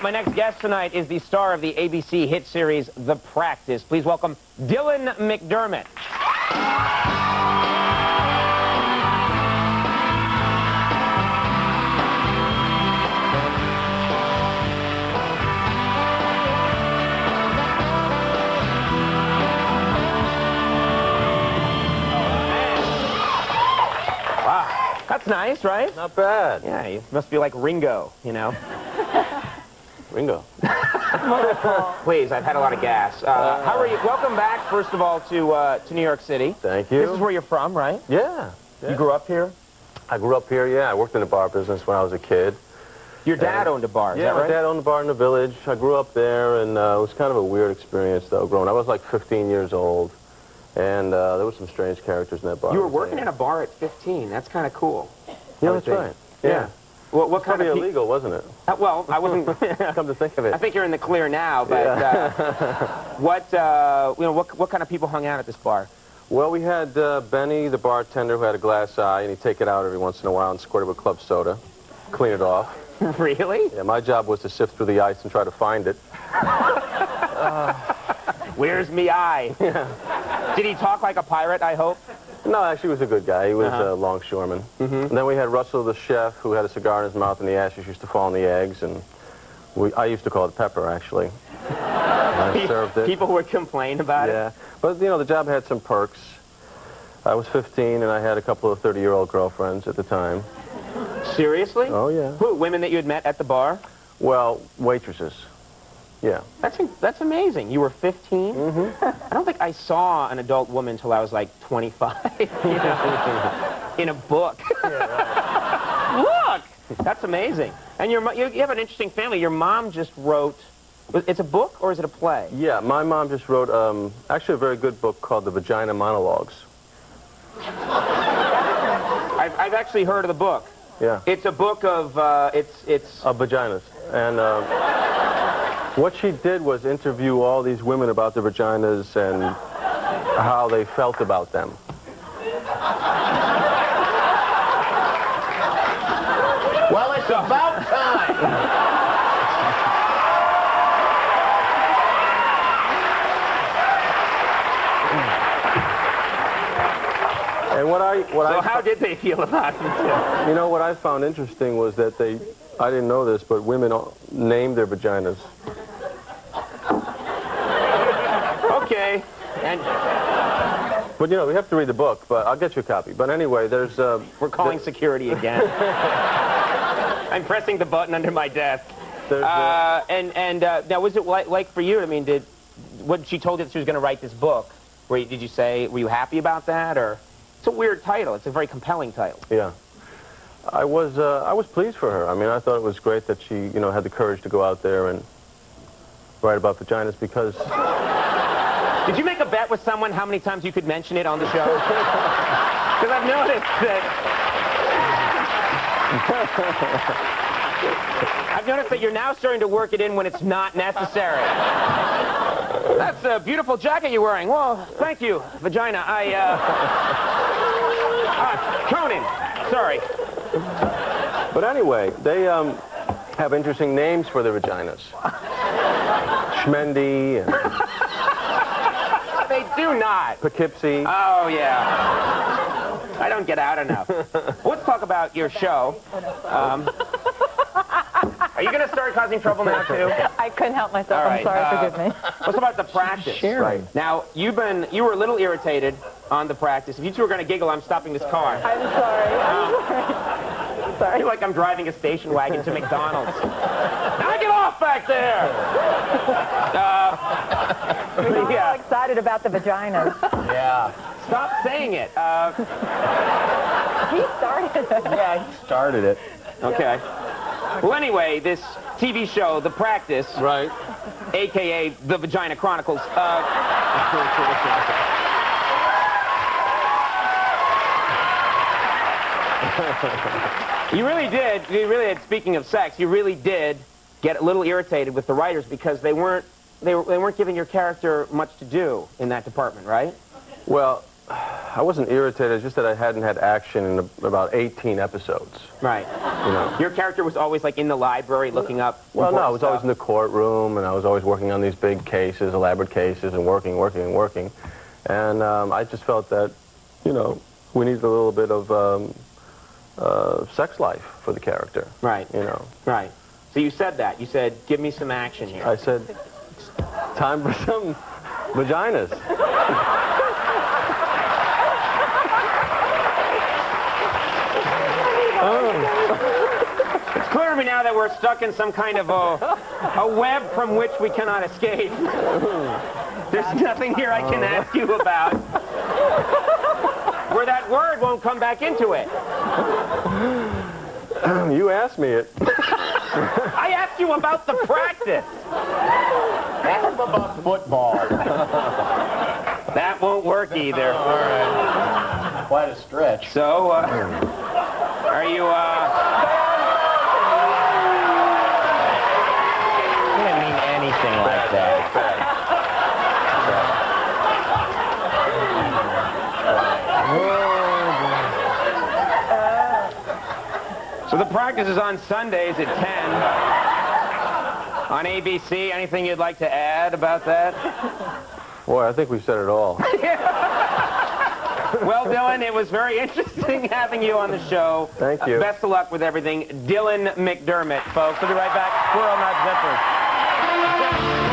My next guest tonight is the star of the ABC hit series, The Practice. Please welcome Dylan McDermott. Wow, that's nice, right? Not bad. Yeah, you must be like Ringo, you know. Ringo. Please, I've had a lot of gas. How are you? Welcome back, first of all, to New York City. Thank you. This is where you're from, right? Yeah. You grew up here? I grew up here, yeah. I worked in the bar business when I was a kid. Your dad owned a bar, is that right? Yeah, my dad owned a bar in the village. I grew up there, and it was kind of a weird experience, though, growing up. I was like 15 years old, and there were some strange characters in that bar. You were working in a bar at 15. That's kind of cool. Yeah, that's right. Yeah. What kind of illegal, wasn't it? Well, I wasn't. Come to think of it. I think you're in the clear now. But what kind of people hung out at this bar? Well, we had Benny, the bartender, who had a glass eye, and he'd take it out every once in a while and squirt it with club soda, clean it off. Really? Yeah, my job was to sift through the ice and try to find it. Where's me eye? Yeah. Did he talk like a pirate, I hope? No, actually, he was a good guy. He was a longshoreman. And then we had Russell, the chef, who had a cigar in his mouth, and the ashes used to fall on the eggs. And I used to call it pepper, actually. I served it. People would complain about it? Yeah. But, you know, the job had some perks. I was 15, and I had a couple of 30-year-old girlfriends at the time. Seriously? Oh, yeah. Who, women that you had met at the bar? Well, waitresses. Yeah. That's amazing. You were 15? Mm-hmm. I don't think I saw an adult woman until I was like 25, you know, in a book. Yeah, right. Look! That's amazing. And you have an interesting family. Your mom just wrote... It's a book, or is it a play? Yeah, my mom just wrote, actually a very good book called The Vagina Monologues. I've actually heard of the book. Yeah. It's a book of, Of vaginas. And, what she did was interview all these women about their vaginas and how they felt about them. Well, it's about time. And how did they feel about it? You know, what I found interesting was that I didn't know this, but women named their vaginas. Okay. But, you know, we have to read the book, but I'll get you a copy. But anyway, there's... We're calling security again. I'm pressing the button under my desk. Now, was it like for you? I mean, when she told you that she was going to write this book, were you happy about that? Or it's a weird title. It's a very compelling title. Yeah. I was pleased for her. I mean, I thought it was great that she, you know, had the courage to go out there and write about vaginas because... Did you make a bet with someone how many times you could mention it on the show? Because I've noticed that you're now starting to work it in when it's not necessary. That's a beautiful jacket you're wearing. Well, thank you, vagina. Conan, sorry. But anyway, they have interesting names for their vaginas. Schmendy and... They do not. Poughkeepsie. Oh, yeah. I don't get out enough. Let's talk about your show. Are you going to start causing trouble now, too? I couldn't help myself. All right, I'm sorry, forgive me. Let's talk about The Practice. Right. Now, you were a little irritated on The Practice. If you two are going to giggle, I'm stopping this car. I'm sorry. I feel like I'm driving a station wagon to McDonald's. Now get off back there! We're all excited about the vaginas. Yeah. Stop saying it. He started it. Yeah, he started it. Okay. Well, anyway, this TV show, The Practice, Right. a.k.a. The Vagina Chronicles, you really did, speaking of sex, you really did get a little irritated with the writers because they weren't giving your character much to do in that department, right? Well, I wasn't irritated. It's just that I hadn't had action in about 18 episodes. Right. You know. Your character was always like in the library looking up. Well, no, I was stuff. always in the courtroom, and I was always working on these big cases, elaborate cases, and working. And I just felt that, you know, we needed a little bit of sex life for the character. Right. You know. Right. So you said that. You said, give me some action here. I said, time for some vaginas. It's clear to me now that we're stuck in some kind of a web from which we cannot escape. There's nothing here I can ask you about where that word won't come back into it. You asked me it. I asked you about the practice. Ask him about football. That won't work either. All right. Quite a stretch. So, are you, You didn't mean anything like that. So the practice is on Sundays at 10 on ABC. Anything you'd like to add about that? Boy, I think we said it all. Well, Dylan, it was very interesting having you on the show. Thank you. Best of luck with everything. Dylan McDermott, folks. We'll be right back. Squirrel Nut Zippers.